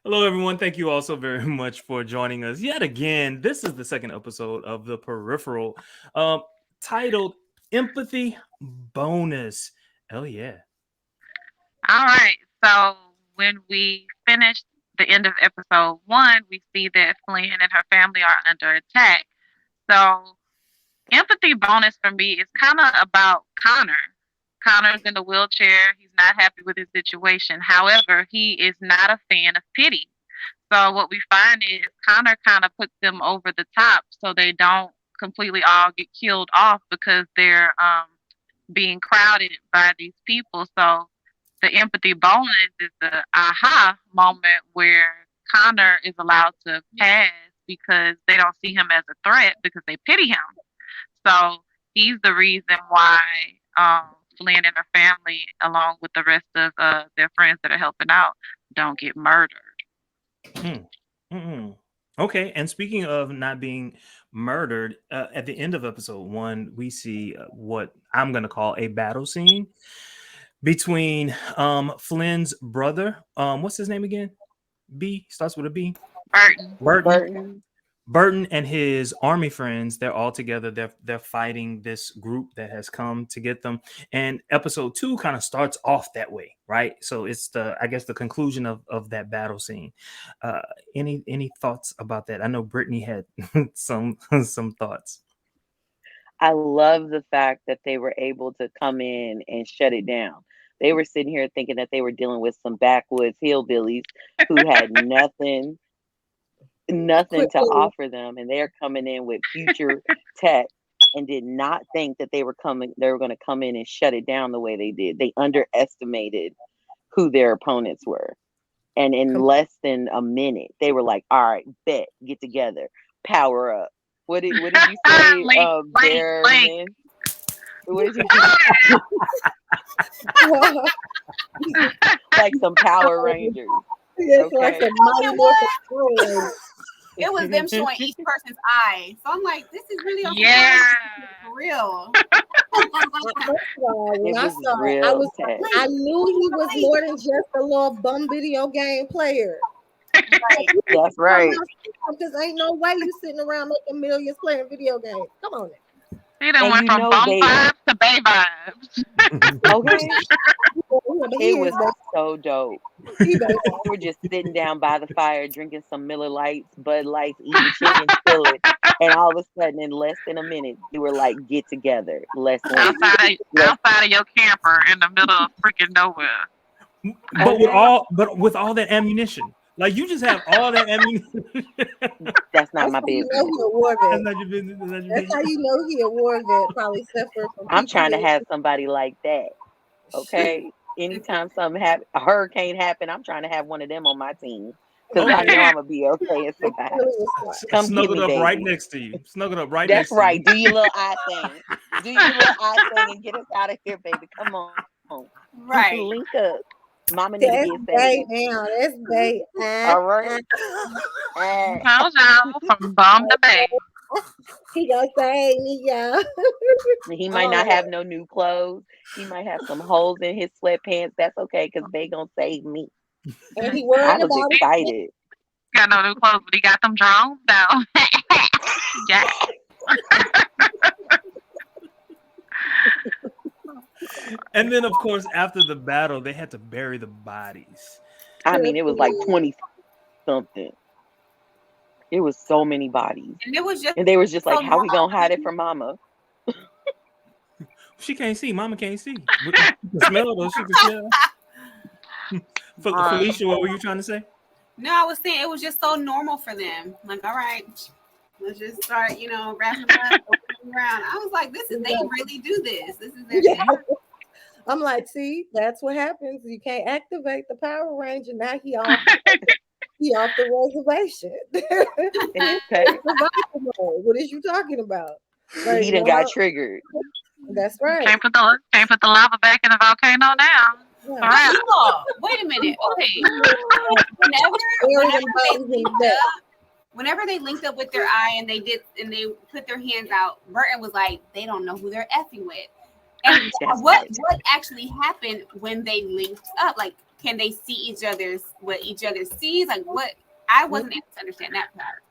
Hello, everyone. Thank you all so very much for joining us yet again. This is the second episode of the Peripheral, um, titled "Empathy Bonus." Oh yeah. All right. So when we finished the end of episode one, we see that Flynn and her family are under attack. So empathy bonus for me is kind of about Connor. Connor's in a wheelchair. He's not happy with his situation. However, he is not a fan of pity. So what we find is Connor kind of puts them over the top so they don't completely all get killed off because they're being crowded by these people. So the empathy bonus is the aha moment where Connor is allowed to pass because they don't see him as a threat because they pity him. So he's the reason why Flynn and her family, along with the rest of their friends that are helping out, don't get murdered. Hmm. Mm-mm. Okay. And speaking of not being murdered, at the end of episode one, we see what I'm going to call a battle scene between Flynn's brother. What's his name again? B starts with a B. Burton. Burton. Burton. Burton and his army friends, they're all together. They're fighting this group that has come to get them. And episode two kind of starts off that way, right? So it's the, I guess, the conclusion of that battle scene. Uh, any thoughts about that? I know Brittany had some thoughts. I love the fact that they were able to come in and shut it down. They were sitting here thinking that they were dealing with some backwoods hillbillies who had nothing to Quickly. offer them, and they're coming in with future tech and did not think that they were going to come in and shut it down the way they did. They underestimated who their opponents were. And in less than a minute, they were like, all right, bet, get together, power up. What did you say, Link, link, Bear link. Man? What did you say? Like some Power Rangers. It's like Okay. a mighty morphin Power. It was them showing each person's eye. So I'm like, this is really on Yeah. for real. When It I was saw it, real tech. I knew he was more than just a little bum video game player. Right. That's right. Because ain't no way you sitting around making millions playing video games. Come on. He done And went you from know bum they vibes to bay vibes. okay. It was Now. so dope. He better- We were just sitting down by the fire, drinking some Miller Lights, Bud Lights, eating chicken fillet, and all of a sudden, in less than a minute, we were like, "Get together." Less than outside of your camper in the middle of freaking nowhere. But with all that ammunition. Like you just have all that ammunition. That's not That's my how you business. know he a war That's vet. not your business. That's not your That's how business. you know he a war vet. Probably suffered from I'm trying to PTSD. have somebody like that. Okay. Anytime something happen, a hurricane happen, I'm trying to have one of them on my team because I know Okay. I'm gonna be okay and survive. Really was smart. Come get Snuggled me, up right baby. next to you. Snuggled up right That's next right. to Do your little eye thing. Do your little eye thing and get us out of here, baby. Come on. Right. Link up. Mama need That's to get Bay saved. now. That's Bay. All right. How's y'all from bum to bay? He gonna save me, y'all. He might not have no new clothes. He might have some holes in his sweatpants. That's okay because they gonna save me. And he I worried was about it. excited. Got no new clothes, but he got them drones down. Yeah. you. And then, of course, after the battle, they had to bury the bodies. I mean, it was like 20 something. It was so many bodies. And it was just And they was just like, so how we normal. gonna hide it from mama? She can't see. Mama can't see. But she can smell it, or she can smell. Felicia, what were you trying to say? No, I was saying it was just so normal for them. Like, all right, let's just start, wrapping them up, opening them around. I was like, they really do this. This is their Yeah. thing. I'm like, see, that's what happens. You can't activate the Power Ranger. Now he off the reservation. Okay. Survival mode. What is you talking about? Like, He done got triggered. That's right. Can't put the lava back in the volcano now. Yeah. Right. Oh, wait a minute. Okay. Whenever they linked up with their eye and they put their hands out, Burton was like, they don't know who they're effing with. And That's what right. actually happened when they linked up? Like, can they see what each other sees? Like what? I wasn't able to understand that part.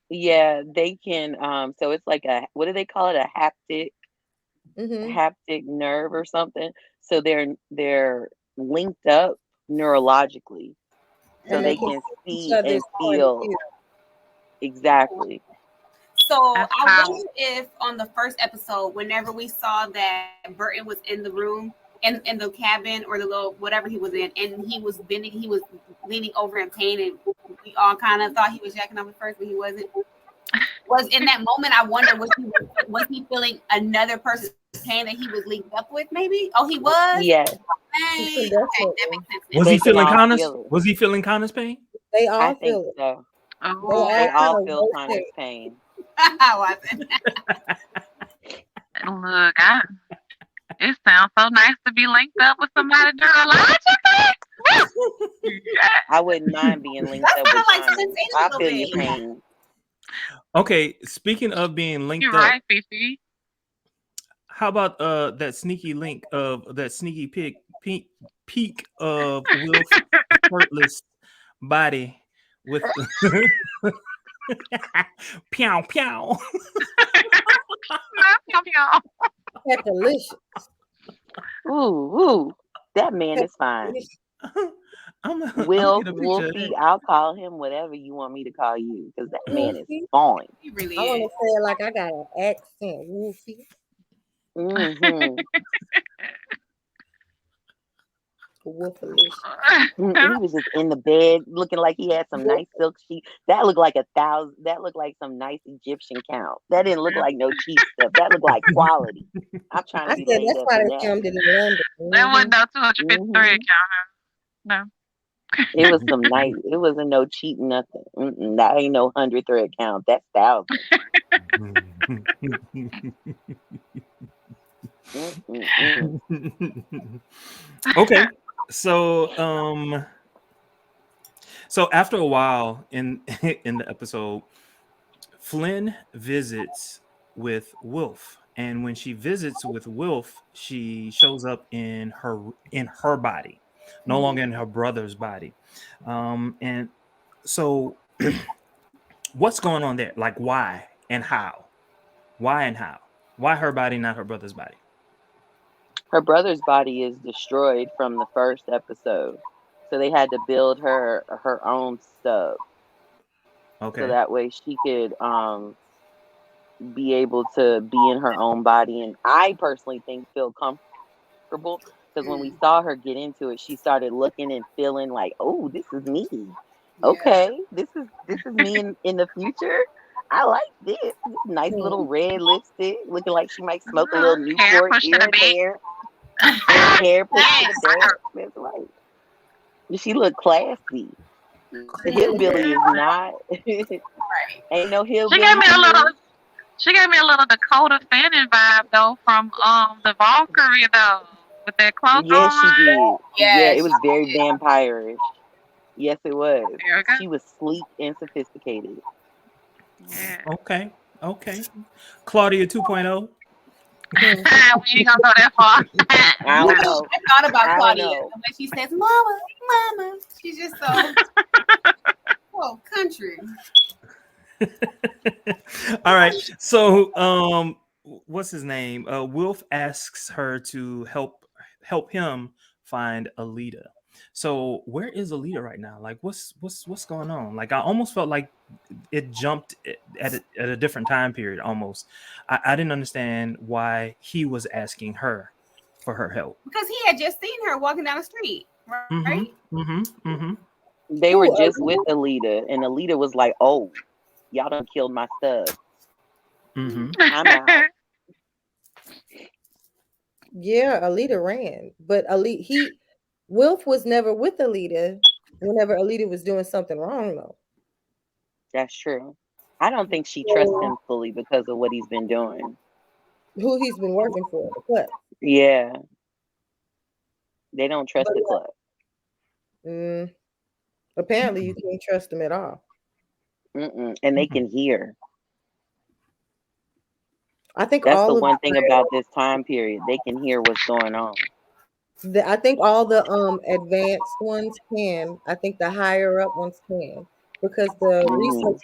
Yeah, they can. So it's like what do they call it? A haptic nerve or something. So they're linked up neurologically, so And they they can can see each see and other's point of feel view. exactly. So That's I powerful. wonder if on the first episode, whenever we saw that Burton was in the room, in the cabin or the little whatever he was in, and he was leaning over in pain, and we all kind of thought he was jacking off at first, but he wasn't. Was in that moment, I wonder was he feeling another person's pain that he was linked up with? Maybe. Oh, he was. Yes, Dang. Okay, that makes sense. Was They he can feeling all Connor's? feel it. Was he feeling Connor's pain? They I all think feel it. so. Oh, They all Kinda feel roasted. Connor's pain. Wasn't. look, it sounds so nice to be linked up with somebody neurologically. Yeah. I wouldn't mind being linked That up with sounded like Connor. sensation a I little feel your bit. pain. Okay, speaking of being linked You're up, right, Fifi. how about that sneaky link of that sneaky peek of Will's shirtless body with pew pew. That's delicious. Ooh, that man is fine. I'm gonna Will get a picture of Wolfie, that. I'll call him whatever you want me to call you, because that man is Wolfie. fine. He really I want is. to say it like I got an accent. Wolfie. Mm-hmm. Wolfalicious. He was just in the bed looking like he had some nice silk sheets. That looked like that looked like some nice Egyptian count. That didn't look like no cheap stuff. That looked like quality. I'm trying I to be said laid that's up why in they that. filmed it in London. That wasn't no 253 Mhm. account. No. It was some nice. It wasn't no cheap nothing. That ain't no 100 thread count. That's thousands. Okay, so so after a while in in the episode, Flynne visits with Wilf, and when she visits with Wilf, she shows up in her body, no longer in her brother's body. And so what's going on there? Like why and how? Why and how? Why her body, not her brother's body? Her brother's body is destroyed from the first episode, so they had to build her own stuff, so Okay. that way she could be able to be in her own body. And I personally think feel comfortable, because when we saw her get into it, she started looking and feeling like, oh, this is me. Okay, this is me in the future. I like this nice little red lipstick, looking like she might smoke a little Hair Newport pushed to here the and back. there. Hair pushed to the back. That's right. She looked classy. The hillbilly is not. Ain't no hillbilly. She gave me a little Dakota Fanning vibe though from the Valkyrie though with that clothes Yes, on. she did. Yes, Yeah, it was very vampire-ish. Yes, it was. There we go. She was sleek and sophisticated. Yeah. Okay. Claudia 2.0. We ain't gonna go that far. I don't know. I thought about I don't Claudia know. when she says "mama," she's just so country. All right. So what's his name? Wilf asks her to help him find Alieta. So where is Alieta right now? Like what's going on? Like I almost felt like it jumped at a different time period almost. I didn't understand why he was asking her for her help. Because he had just seen her walking down the street, right? They were just with Alieta, and Alieta was like, oh, y'all done killed my stud. I'm out. Yeah, Alieta ran, but Wilf was never with Alieta whenever Alieta was doing something wrong, though. That's true. I don't think she trusts him fully because of what he's been doing. Who he's been working for, the Club. Yeah. They don't trust the Club. Apparently, you can't trust them at all. And they can hear. I think that's all the of one thing about this time period. They can hear what's going on. I think all the advanced ones can. I think the higher up ones can because the Mm, research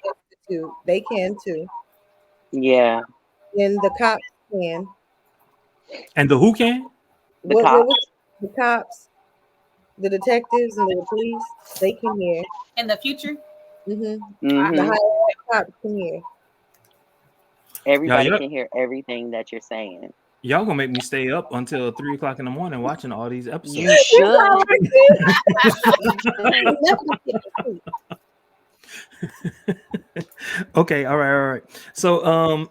institute they can too, yeah, and the cops can. And the who can? the What cops. was the cops, the detectives, and the police? They can hear. In the future. The Hmm. higher up cops can hear. Y'all, Everybody y'all, can hear everything that you're saying. y'all gonna make me stay up until 3 o'clock in the morning watching all these You episodes. You sound should. like this. You should. Never get to sleep. Okay, all right. So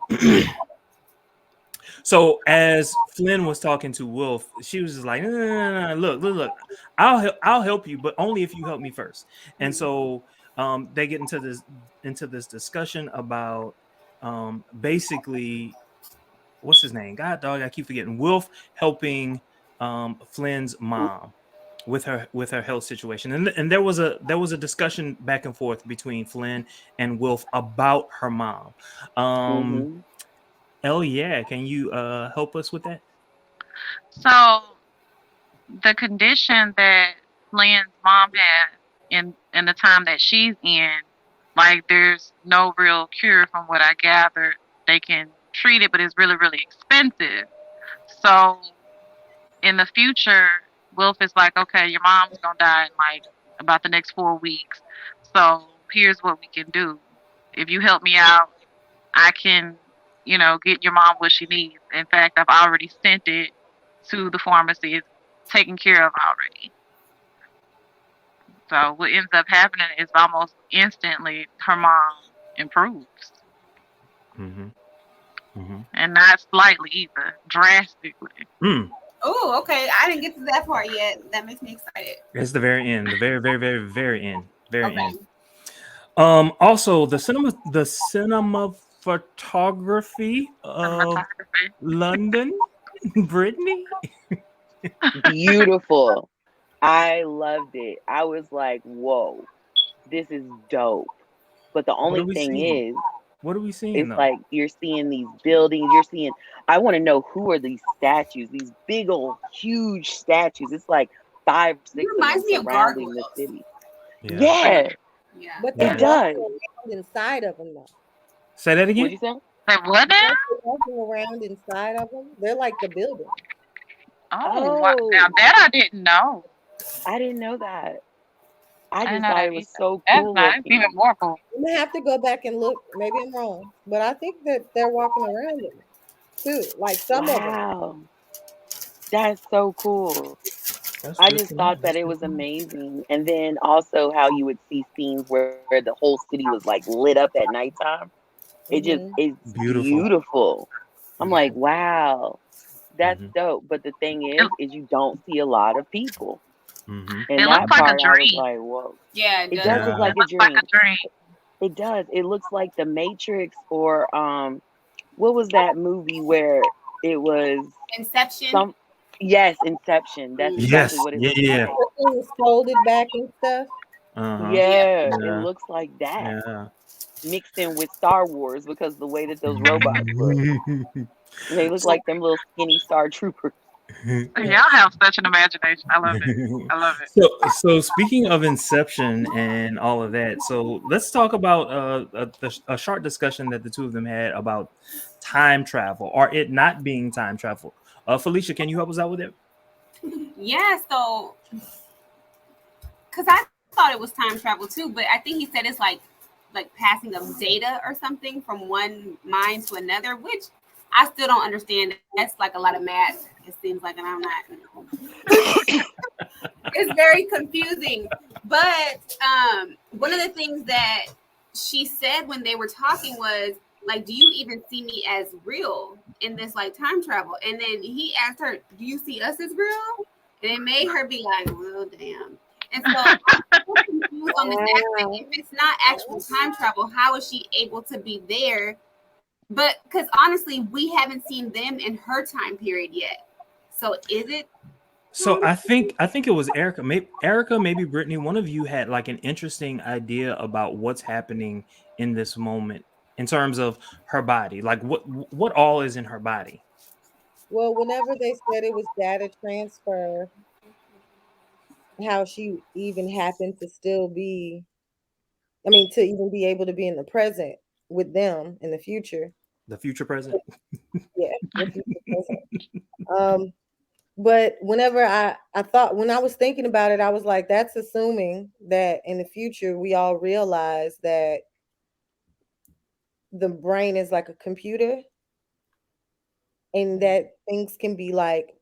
so as Flynn was talking to Wolf, she was just like, "No, no, no, no, look, I'll help you, but only if you help me first." And so they get into this discussion about basically what's his name? God dog, I keep forgetting. Wolf helping Flynn's mom with her health situation, and there was a discussion back and forth between Flynn and Wolf about her mom. Um, Hmm. yeah, can you help us with that? So the condition that Flynn's mom had in the time that she's in, like there's no real cure from what I gathered. They can treat it, but it's really, really expensive. So in the future, Wilf is like, okay, your mom's gonna die in like about the next 4 weeks. So here's what we can do. If you help me out, I can, get your mom what she needs. In fact, I've already sent it to the pharmacy. It's taken care of already. So what ends up happening is almost instantly her mom improves. Mm-hmm. Mm-hmm. And not slightly either, drastically. Mm. Oh, okay. I didn't get to that part yet. That makes me excited. It's the very end, the very, very, very, very end, very Okay. end. Also the cinema photography of Cinematography. London, Brittany. Beautiful. I loved it. I was like, whoa, this is dope. But the What are only we thing seeing? is, What are we seeing it's though? like you're seeing these buildings, you're seeing, I want to know who are these statues, these big old huge statues. It's like five or It six of them reminds me of surrounding the gargoyles. city. Yeah. Yeah, Yeah. But they're it Yeah. does. walking around inside of them, though. Say that What'd again. you say? Like what now? Aren't they walking around inside of them? They're like the building. Oh, wow. Now Oh, that I didn't know. I didn't know that. I I didn't just know thought that it was either. so That's cool nice. Even looking. more cool. I'm gonna have to go back and look. Maybe I'm wrong, but I think that they're walking around them too. Like some of them. Wow, that's so cool. That's I good just to know. thought that That's it good was to know. amazing. And then also how you would see scenes where the whole city was like lit up at nighttime. Hmm. It's Beautiful. beautiful. I'm like, Beautiful. wow, that's Mm-hmm. dope. But the thing It, is you don't see a lot of people. Mm-hmm. And it looks that like a part I was dream. like, whoa. Yeah, it It does does look look Yeah. like It a looks like a dream. dream. It does. It looks like the Matrix or what was that movie where it was Inception. some, yes, Inception. That's Hmm. exactly Yes. what it Yeah. looks Yeah. like. The things folded back and stuff. Uh-huh. Yeah. Yeah, it Yeah. looks like that Yeah. mixed in with Star Wars because the way that those robots look. They look So like them little skinny Star Troopers. Y'all have such an imagination. I love it. I love it. so speaking of Inception and all of that, so let's talk about a short discussion that the two of them had about time travel or it not being time travel. Felicia, can you help us out with it? Yeah. So, because I thought it was time travel too, but I think he said it's like passing of data or something from one mind to another, which I still don't understand. That's like a lot of math. It seems like, and I'm not. It's very confusing. But one of the things that she said when they were talking was like, "Do you even see me as real in this like time travel?" And then he asked her, "Do you see us as real?" And it made her be like, "Well, damn." And so I'm so confused on this aspect. Wow. If it's not actual time travel, how is she able to be there? But because honestly, we haven't seen them in her time period yet. So is it So I think it was Erica, maybe Brittany. One of you had like an interesting idea about what's happening in this moment in terms of her body. Like what all is in her body. Well, whenever they said it was data transfer, how she even happened to still be, I mean, to even be able to be in the present with them in the future. The future present. Yeah, the future present. Um, but whenever I thought, when I was thinking about it, I was like, that's assuming that in the future we all realize that the brain is like a computer and that things can be like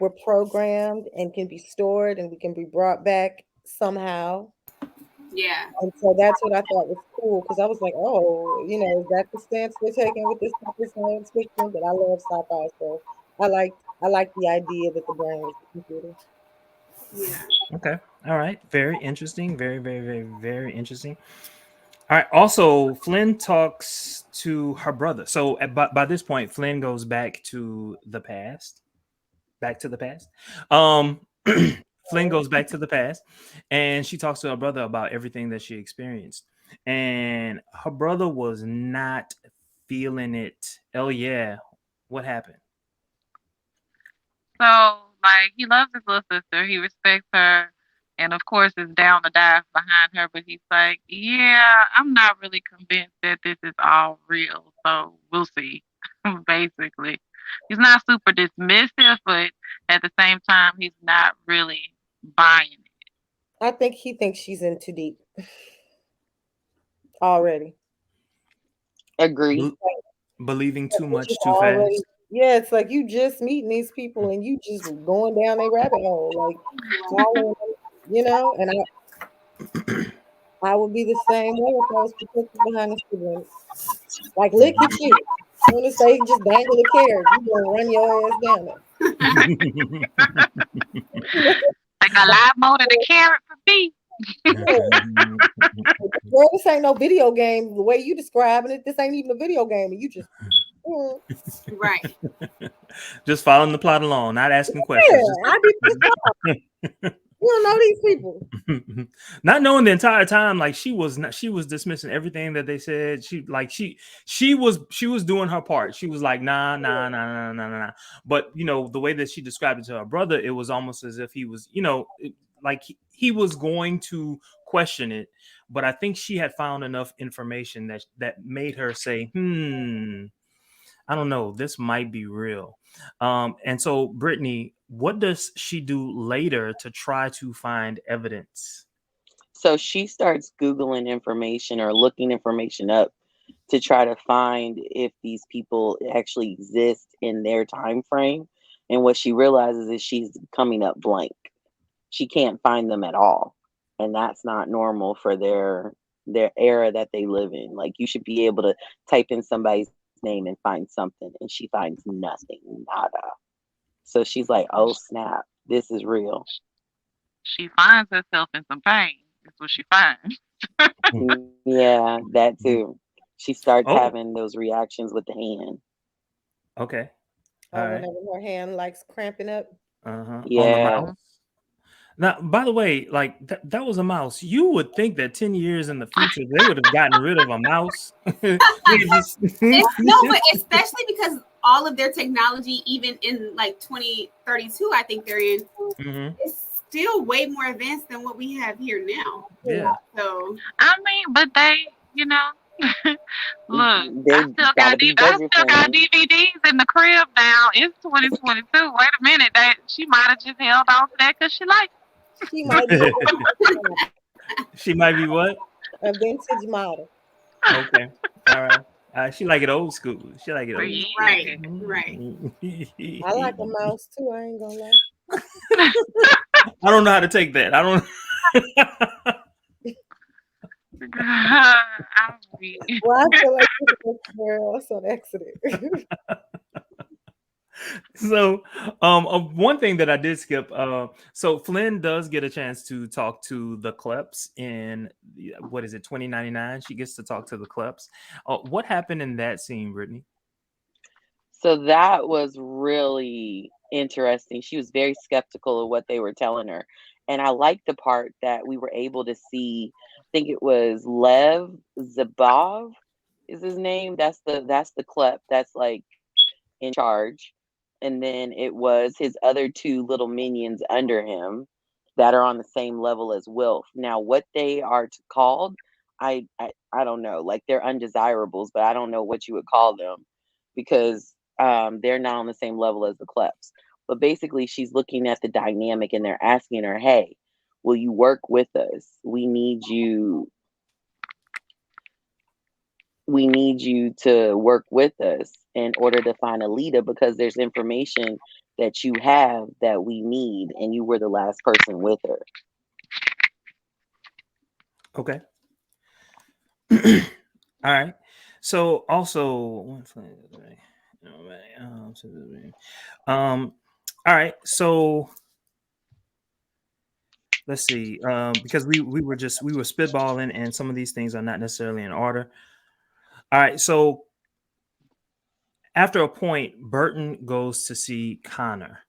we're programmed and can be stored and we can be brought back somehow. Yeah. And so that's what I thought was cool because I was like, oh, is that the stance they're taking with this type of science fiction? But I love sci-fi, so I like the idea that the brain is a computer. Yeah. Okay. All right. Very interesting. Very, very, very, very interesting. All right. Also, Flynn talks to her brother. So by this point, Flynn goes back to the past. Back to the past. Flynn goes back to the past, and she talks to her brother about everything that she experienced. And her brother was not feeling it. Oh yeah, what happened? So, like, he loves his little sister. He respects her. And of course, is down to die behind her. But he's like, yeah, I'm not really convinced that this is all real. So, we'll see, basically. He's not super dismissive, but at the same time, he's not really buying it. I think he thinks she's in too deep already. Agree. Bel- Believing too Which is much too already, fast. yeah, it's like you just meeting these people and you just going down a rabbit hole, like following them, and I would be the same way if I was protected behind a sibling. Like, look at you. As soon as they just dangle a carrot, you gonna run your ass down there. Like a lot more than a carrot for me. Girl, this ain't no video game. The way you describing it, this ain't even a video game. And you just, Right. Just following the plot along, not asking yeah, questions. I be pissed off. You don't know these people. Not knowing the entire time, like she was not, she was dismissing everything that they said. She was doing her part. She was like, nah, nah, nah, nah, nah, nah, nah. But the way that she described it to her brother, it was almost as if he was, like he was going to question it. But I think she had found enough information that made her say, I don't know, this might be real. And so, Brittany, what does she do later to try to find evidence? So she starts Googling information or looking information up to try to find if these people actually exist in their time frame. And what she realizes is she's coming up blank. She can't find them at all. And that's not normal for their era that they live in. Like, you should be able to type in somebody's name and find something, and she finds nothing, nada. So she's like, oh snap, this is real. She finds herself in some pain. That's what she finds. Yeah, that too. She starts Oh, having those reactions with the hand. okay. All Or right. whenever her hand likes cramping up. Uh-huh. On the Yeah. mouse. Now, by the way, like that was a mouse. You would think that 10 years in the future they would have gotten rid of a mouse. They just- No, but especially because all of their technology, even in like 2032, I think they're in, Mhm. is still way more advanced than what we have here now. Yeah. So I mean, but they, look, They I still gotta got be I budget still got friendly. DVDs in the crib now. It's 2022. Wait a minute, that she might have just held on to that because she liked She might be She might be what? a vintage model. Okay. All right. She like it old school. She like it old it. school. right, right. I like a mouse too. I ain't gonna lie. I don't know how to take that. I don't. I'm weak. Well, I feel like somewhere else on accident. So, one thing that I did skip. So Flynn does get a chance to talk to the Kleps in what is it, 2099? She gets to talk to the Kleps. What happened in that scene, Brittany? So that was really interesting. She was very skeptical of what they were telling her. And I liked the part that we were able to see, I think it was Lev Zabov is his name. That's the Klep that's like in charge. And then it was his other two little minions under him. that are on the same level as Wilf. Now, what they are called, I don't know. Like, they're undesirables, but I don't know what you would call them because they're not on the same level as the Kleps. But basically, she's looking at the dynamic and they're asking her, "Hey, will you work with us? We need you. We need you to work with us in order to find Alieta because there's information that you have that we need, and you were the last person with her." Okay. All right. So also, all right. So let's see. Because we were spitballing, and some of these things are not necessarily in order. All right. So after a point, Burton goes to see Connor.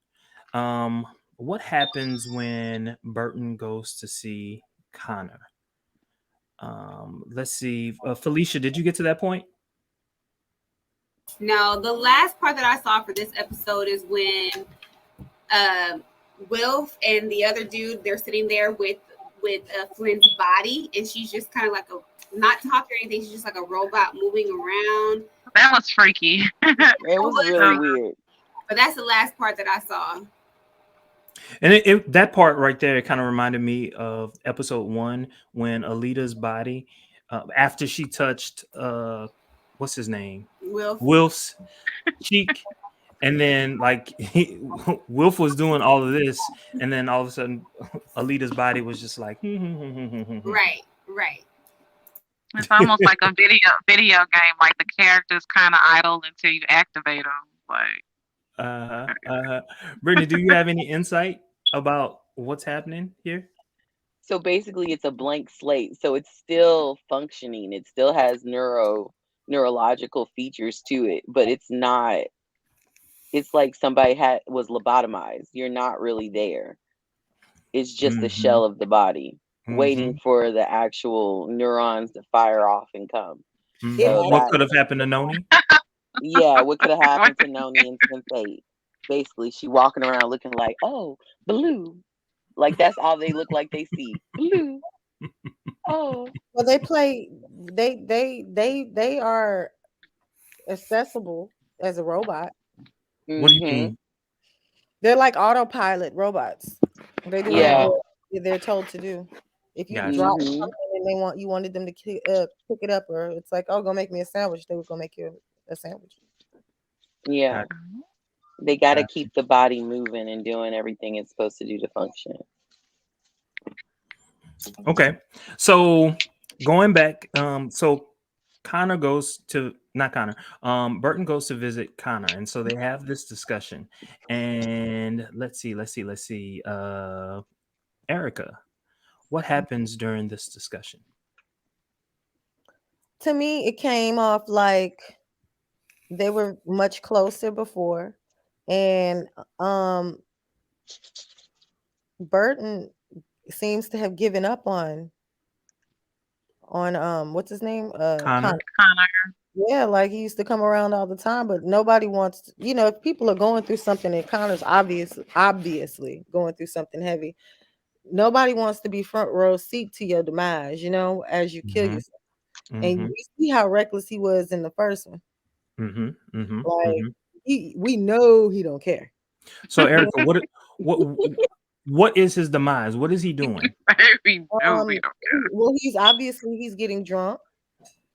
What happens when Burton goes to see Connor? Let's see. Felicia, did you get to that point? No, the last part that I saw for this episode is when Wilf and the other dude, they're sitting there with Flynn's body, and she's just kind of like not talking or anything. She's just like a robot moving around. That was freaky. It was really weird. But that's the last part that I saw. And that part right there kind of reminded me of episode 1 when Alita's body, after she touched, what's his name? Wilf's cheek. And then like Wilf was doing all of this. And then all of a sudden Alita's body was just like. Right. It's almost like a video game. Like the characters kind of idle until you activate them. Like. Brittany, do you have any insight about what's happening here? So basically it's a blank slate. So it's still functioning. It still has neurological features to it, but it's not. It's like somebody was lobotomized. You're not really there. It's just the shell of the body waiting for the actual neurons to fire off and come. So what could have happened to Noni? Yeah, what could have happened to Noni in Sense8? Basically, she walking around looking like, oh, blue. Like that's all they look like they see. Blue. Oh. Well, they are accessible as a robot. What do you mean? They're like autopilot robots. They do what they're told to do. If you drop something and you wanted them to pick it up, or it's like, oh, go make me a sandwich, they were gonna make you a sandwich. Yeah. They got to keep the body moving and doing everything it's supposed to do to function. Okay. So going back, so Connor goes to, not Connor, Burton goes to visit Connor. And so they have this discussion. And let's see. Erica, what happens during this discussion? To me, it came off like they were much closer before. And Burton seems to have given up on what's his name? Connor. Yeah, like he used to come around all the time, but nobody wants to, if people are going through something, and Connor's obviously going through something heavy, nobody wants to be front row seat to your demise, as you kill yourself. And you see how reckless he was in the first one. We know he don't care. So Erica, what is his demise? What is he doing? Well, he's getting drunk,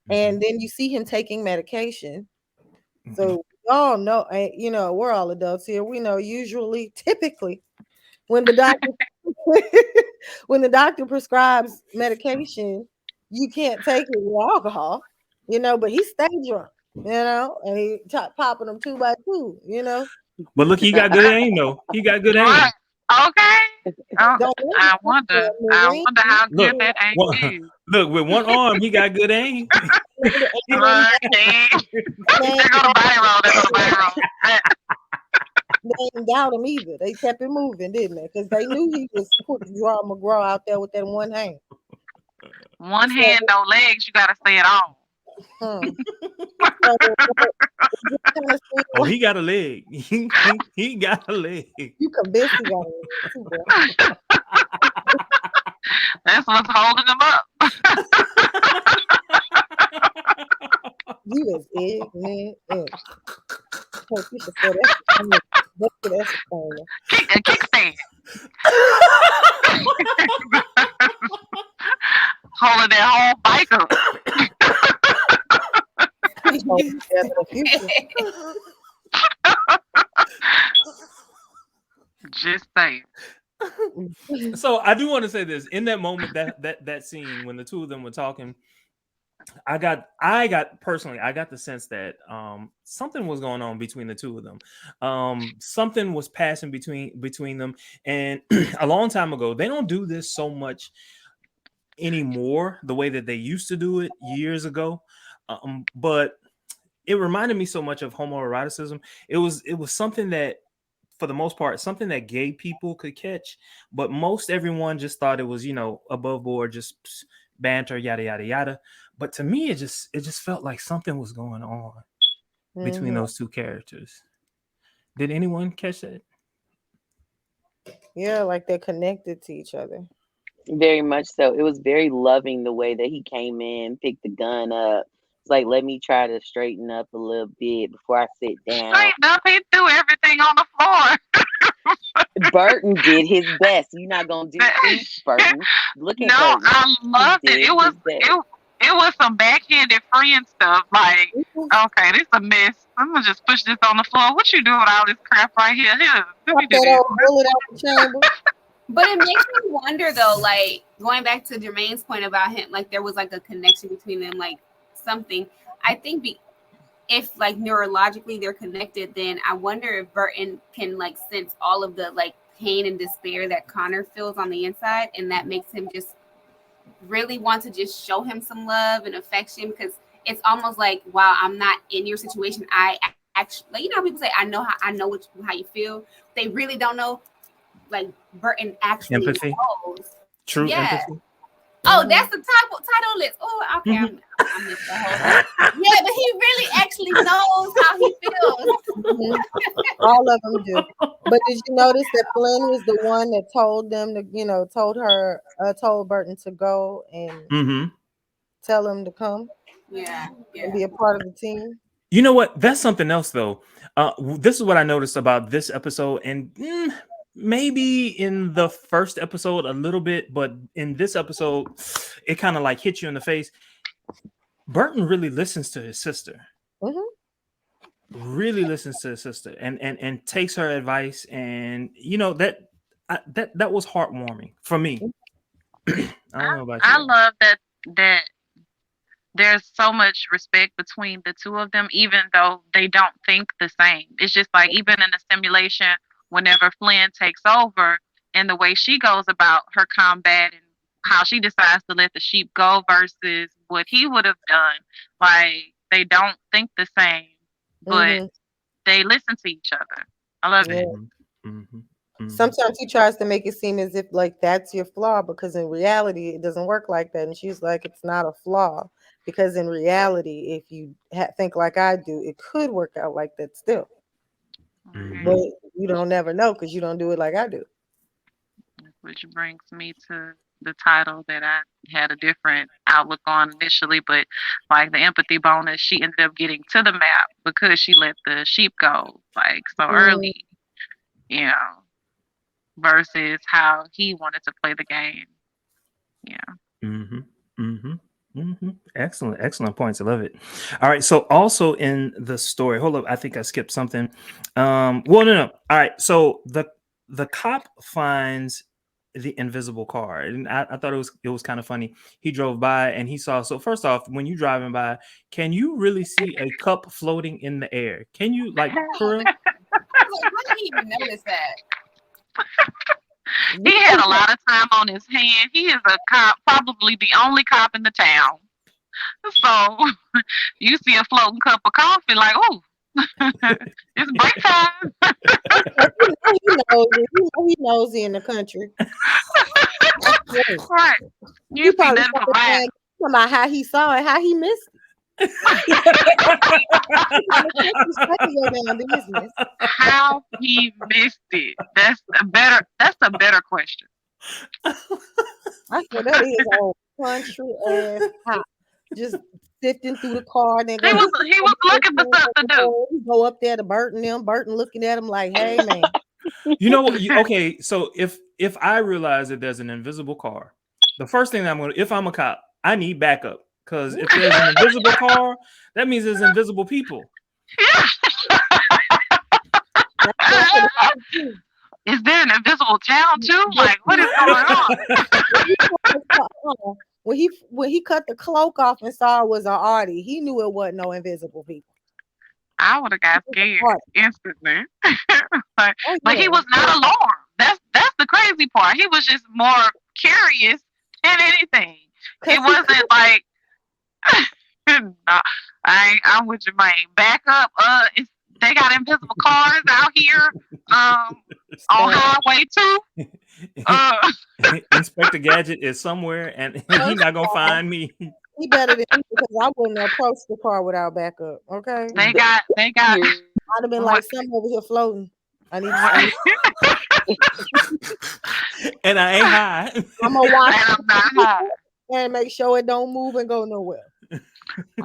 and then you see him taking medication. So y'all know, we're all adults here. We know typically when the doctor prescribes medication, you can't take it with alcohol, but he stayed drunk. And he popping them 2 by 2, But look, he got good aim though. He got good aim. Okay. I wonder how good that aim is. Look, with one arm, he got good aim. They go to body roll. They didn't doubt him either. They kept it moving, didn't they? Because they knew he was putting McGraw out there with that one hand. One hand, no legs. You gotta say it all. Oh, he got a leg. He got a leg. You convinced he got a leg too, bro. That's what's holding them up. You is ignorant. Hey, you should say that's a corner. Kickstand. Holding that whole bike up. Just saying. So I do want to say this. In that moment, that scene when the two of them were talking, I got personally, I got the sense that something was going on between the two of them. Something was passing between them. And a long time ago, they don't do this so much anymore the way that they used to do it years ago. But it reminded me so much of homoeroticism. It was something that, for the most part, something that gay people could catch, but most everyone just thought it was, above board, just banter, yada yada yada. But to me, it just felt like something was going on between those two characters. Did anyone catch that? Yeah, like they're connected to each other. Very much so. It was very loving the way that he came in, picked the gun up. It's like, let me try to straighten up a little bit before I sit down. Straighten up. He threw everything on the floor. Burton did his best. You're not gonna do this, Burton. Look at Burton. I loved it. It was some backhanded friend stuff. Like, okay, this a mess. I'm gonna just push this on the floor. What you doing with all this crap right here? Let me do this. But it makes me wonder though, like going back to Jermaine's point about him, like there was like a connection between them, like something. I think if like neurologically they're connected, then I wonder if Burton can like sense all of the like pain and despair that Connor feels on the inside, and that makes him just really want to just show him some love and affection, because it's almost like, wow, I'm not in your situation. I actually, like, people say, I know how you feel. They really don't know. Like Burton actually empathy. knows. True empathy. Oh, that's the title list. Oh, okay. I missed the whole thing. Yeah, but he really actually knows how he feels. All of them do. But did you notice that Flynne was the one that told them to, told Burton to go and tell him to come? Yeah. And be a part of the team. You know what? That's something else, though. This is what I noticed about this episode, and maybe in the first episode a little bit, but in this episode, it kind of like hits you in the face. Burton really listens to his sister. Really listens to his sister, and takes her advice, and that was heartwarming for me. I don't know about you. I love that there's so much respect between the two of them, even though they don't think the same. It's just like, even in the simulation, whenever Flynne takes over and the way she goes about her combat and how she decides to let the sheep go versus what he would have done, like, they don't think the same, but they listen to each other. I love it. Sometimes he tries to make it seem as if like that's your flaw, because in reality it doesn't work like that. And she's like, it's not a flaw, because in reality, if you think like I do, it could work out like that still. But you don't never know, because you don't do it like I do. Which brings me to the title that I had a different outlook on initially, but like the empathy bonus, she ended up getting to the map because she let the sheep go like so early, versus how he wanted to play the game. Excellent points. I love it. All right, so also in the story, hold up, I think I skipped something. No. All right, so the cop finds the invisible car, and I thought it was kind of funny. He drove by and he saw. So first off, when you're driving by, can you really see a cup floating in the air? Can you, like, for real? How did he even notice that? He had a lot of time on his hand. He is a cop, probably the only cop in the town. So you see a floating cup of coffee, like, oh, it's break time. He knows he in the country. Right. You probably see that about how he saw it, how he missed it. How he missed it. That's a better question. I said that is old country ass cop just sifting through the car and then He was looking for something to do. Go up there to Burton them. Burton looking at him like, hey man. You know what? Okay, so if I realize that there's an invisible car, the first thing that if I'm a cop, I need backup. Because if there's an invisible car, that means there's invisible people. Is there an invisible town too? Like, what is going on? When he cut the cloak off and saw it was an Artie, he knew it wasn't no invisible people. I would have got scared instantly. But he was not alarmed. That's the crazy part. He was just more curious than anything. It wasn't like, no, I'm with you, man. Back up. They got invisible cars out here on Highway 2. Inspector Gadget is somewhere, and he's not gonna find me. He better than me because I wouldn't approach the car without backup. Okay. They got. I'd have been like, something over here floating. I need and I ain't high. I'm gonna watch it and make sure it don't move and go nowhere.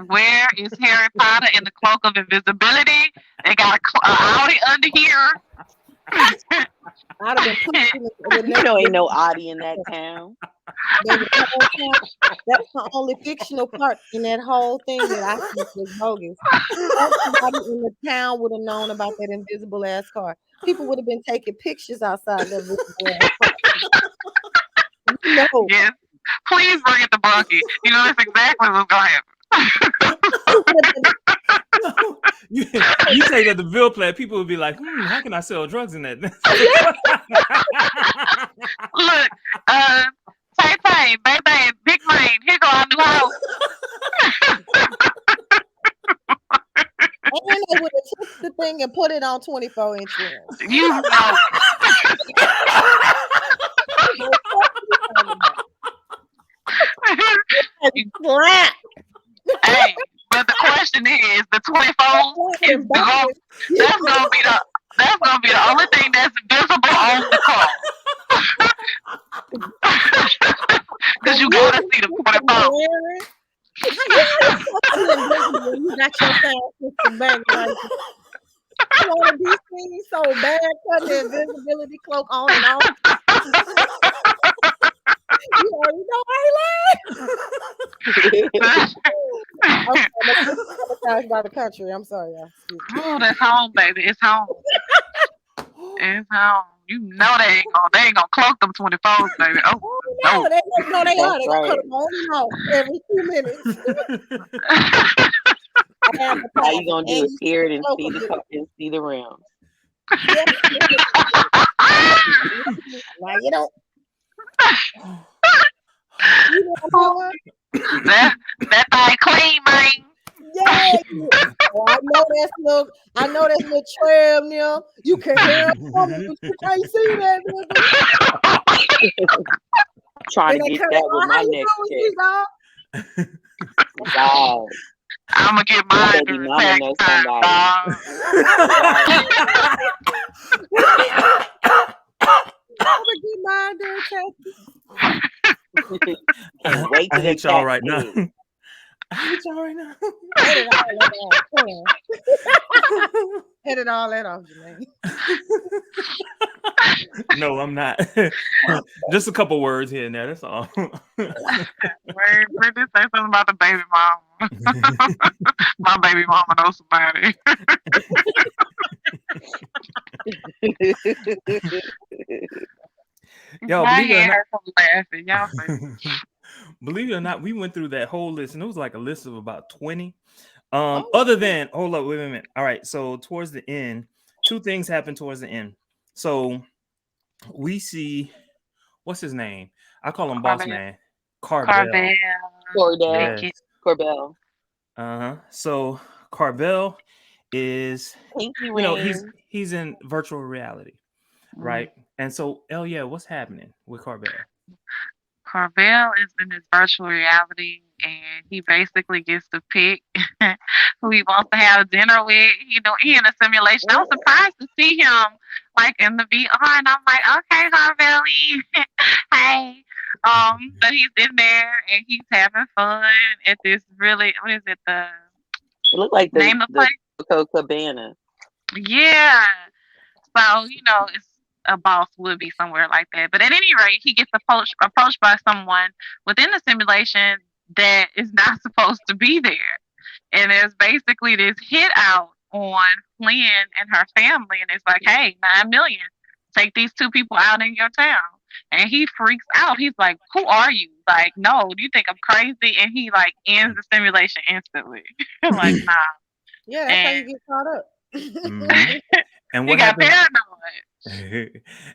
Where is Harry Potter in the cloak of invisibility? They got a Audi under here. I'd have been ain't no Audi in that town. That's the only fictional part in that whole thing that I think was bogus. Everybody in the town would have known about that invisible ass car. People would have been taking pictures outside that invisible ass car. No. Yes. Please bring it to Bucky. You know that's exactly what's gonna happen. You say that the bill plan, people would be like, how can I sell drugs in that? Look, Tay, baby, Big Man, here go our new house. And they would have took the thing and put it on 24-inch rims. You know. Hey, but the question is, the 24 is that's gonna be the only thing that's visible on the car. Because you gotta see the 24. You got your sound system back. Like, you want to be seen so bad, put the invisibility cloak on and off. You already know I like. I'm by the country. I'm sorry, y'all. Oh, that's home, baby. It's home. It's home. You know they ain't gonna cloak them 24s, baby. Oh no, they are. They gonna cut them on and off every 2 minutes. All you gonna do is hear it and see the rims. Now you don't. That thing clean, man. Yeah. Oh, I know that's little tram now. You can hear it coming, but you can't see that. Trying to get that with my next check. Wow. I'm gonna get mine. Baby mama knows somebody. I'm gonna get mine during taxes. Can't wait I hate y'all right now. Edit all that off, Jermaine. No, I'm not. Just a couple words here and there. That's all. Wait, Brittany, say something about the baby mama. My baby mama knows somebody. Yo, believe it or not, we went through that whole list, and it was like a list of about 20. Other than, hold up, wait a minute. All right, so towards the end, two things happen towards the end. So we see, what's his name? I call him Boss Man. Corbell. Corbell. So Corbell is, you he's in virtual reality, right? And so, what's happening with Corbell? Corbell is in this virtual reality, and he basically gets to pick who he wants to have dinner with. He in a simulation. I was surprised to see him like in the VR, and I'm like, okay, Corbell, hey. But he's in there and he's having fun at this really, what is it? It looked like name of the place? Coco Cabana. Yeah. So, it's a boss would be somewhere like that. But at any rate, he gets approached by someone within the simulation that is not supposed to be there. And there's basically this hit out on Flynne and her family. And it's like, hey, $9 million. Take these 2 people out in your town. And he freaks out. He's like, who are you? Like, no, do you think I'm crazy? And he like ends the simulation instantly. Like, nah. Yeah, that's how you get caught up. And what happens?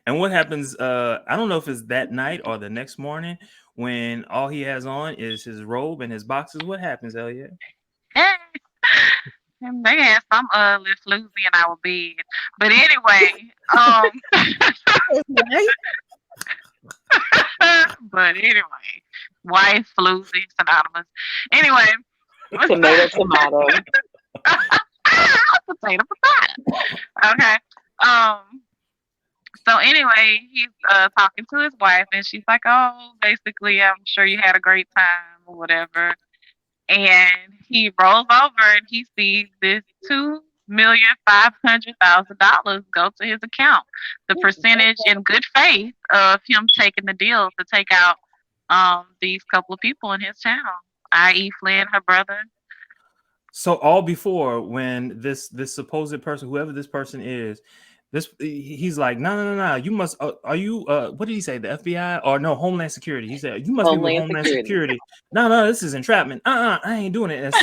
And what happens? I don't know if it's that night or the next morning when all he has on is his robe and his boxes. What happens, Alieta? And they had some ugly floozy in our bed. But anyway, wife, floozy, synonymous. Anyway. Tomato. Potato. Okay. So anyway, he's talking to his wife, and she's like, "Oh, basically, I'm sure you had a great time or whatever." And he rolls over and he sees this $2,500,000 go to his account. The percentage in good faith of him taking the deal to take out these couple of people in his town, i.e., Flynne, her brother. So all before, when this supposed person, whoever this person is, he's like, no, you must. Are you? What did he say? The FBI or no? Homeland Security. He said you must be with Homeland Security. No, this is entrapment. I ain't doing it.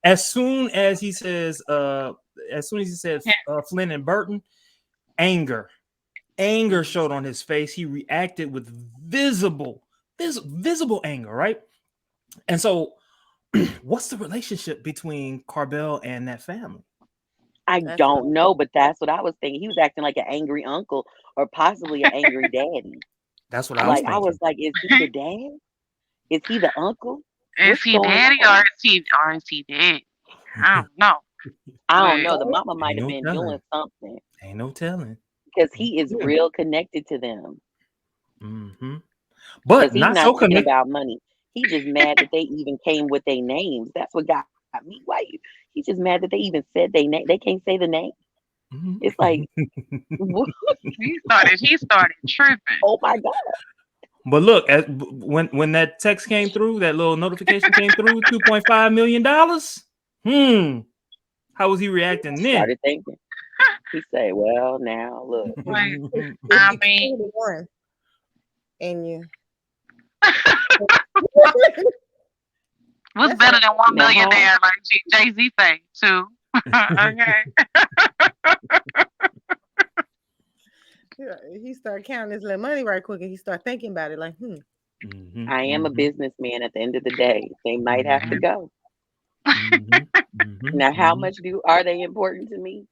As soon as he says, Flynne and Burton, anger showed on his face. He reacted with visible anger, right? And so, what's the relationship between Corbell and that family? I don't know, but that's what I was thinking. He was acting like an angry uncle or possibly an angry daddy. That's what I was thinking. I was like, is he the dad? Is he the uncle? Is he daddy or is he dead? I don't know. I don't know. The mama might have been doing something. Ain't no telling. Because he is real connected to them. Mm-hmm. But he's not so connected about money. He's just mad that they even came with their names. That's what got me. He's just mad that they even said they name. They can't say the name. Mm-hmm. It's like he started tripping. Oh my God. But look, when that text came through, that little notification came through, $2.5 million. How was he reacting then? Started thinking. He said, well, now look. I mean, and you. What's better than $1 million there, like Jay-Z say too? Okay. He started counting his little money right quick, and he started thinking about it like, I am a businessman at the end of the day. They might have to go. Now, how much are they important to me?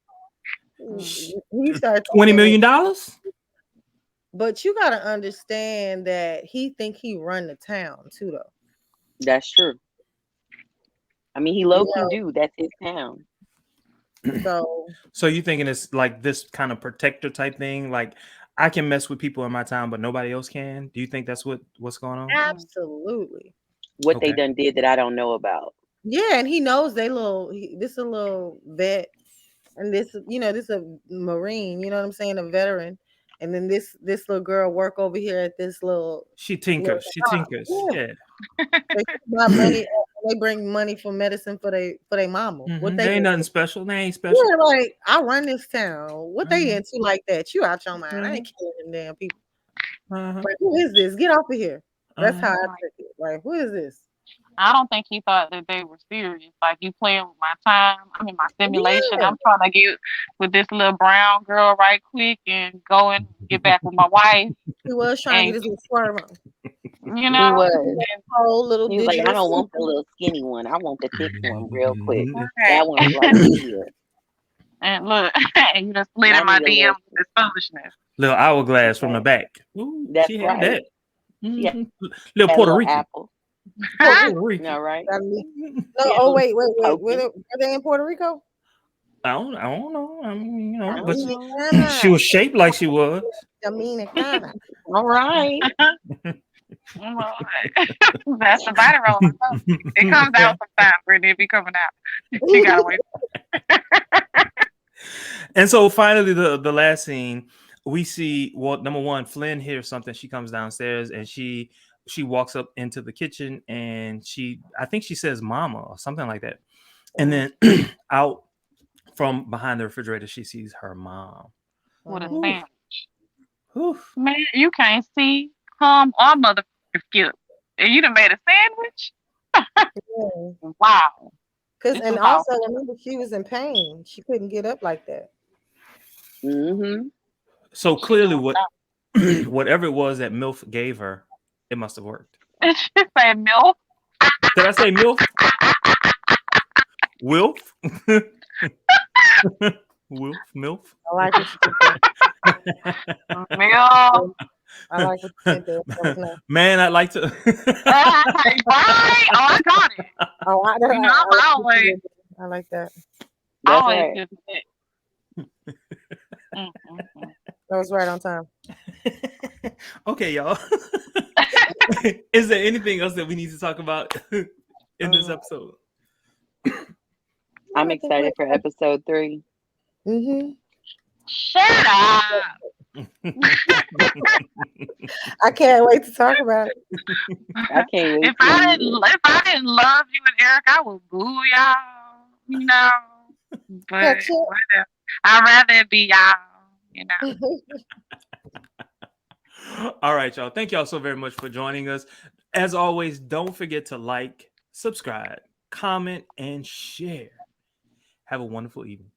He started $20 million. But you got to understand that he think he run the town too, though. That's true. I mean, he low-key do. That's his town. So you thinking it's like this kind of protector type thing? Like, I can mess with people in my town, but nobody else can? Do you think that's what's going on? Absolutely. What they done did that I don't know about. Yeah, and he knows this a little vet, and this a Marine, you know what I'm saying, a veteran. And then this little girl work over here at this little. She tinkers. Yeah. They bring money for medicine for their mama. Mm-hmm. What they ain't nothing special. They ain't special. Yeah, like I run this town. What they into like that? You out your mind? I ain't killing them damn people. Like, who is this? Get off of here. That's how I took it. Like, who is this? I don't think he thought that they were serious. Like, you playing with my time. I'm in my simulation. Yeah. I'm trying to get with this little brown girl right quick and go and get back with my wife. He was trying to get his little swerve on. You know? He was. Whole little he was like, I don't want the little skinny one. I want the thick one real quick. Okay. That one's like here. And look, you just slid in my DM with this foolishness. Little hourglass from the back. Ooh, that's right. Yeah. Little Puerto little Rican. apple. Puerto Rican. No, right? No, Yeah, oh wait. pokey. Are they in Puerto Rico? I don't know. I mean, you know, I but don't know. she was shaped like she was. Dominicana. All right. That's the body roller. It comes out sometime, Brittany. It be coming out. You gotta wait. And so finally, the last scene, we see, well, number one, Flynne hears something. She comes downstairs and she walks up into the kitchen and I think she says mama or something like that. And then out from behind the refrigerator, she sees her mom. With a Mhm. sandwich. Oof. Man, you can't see or motherfucker skip. And you done made a sandwich? Yeah. Wow. Cause This and is how- also remember she was in pain. She couldn't get up like that. Mm-hmm. So clearly, whatever it was that MILF gave her, it must have worked. Did she say milk? Did I say MILF? Wilf? Wilf? MILF? I like what you did there. Milk. I like what you did there. That was nice. Man, I'd like to. Right. Oh, I got it. Oh, I You know, I'm like what you always- did there. I like that. That's Always right. good for that. That was right on time. Okay, y'all. Is there anything else that we need to talk about in this episode? I'm excited for episode 3. Mm-hmm. Shut up. I can't wait to talk about it. I can't wait. If I didn't love you and Eric, I would boo y'all. You know. But Gotcha. whatever. I'd rather it be y'all. You know. All right, y'all. Thank y'all so very much for joining us. As always, don't forget to like, subscribe, comment, and share. Have a wonderful evening.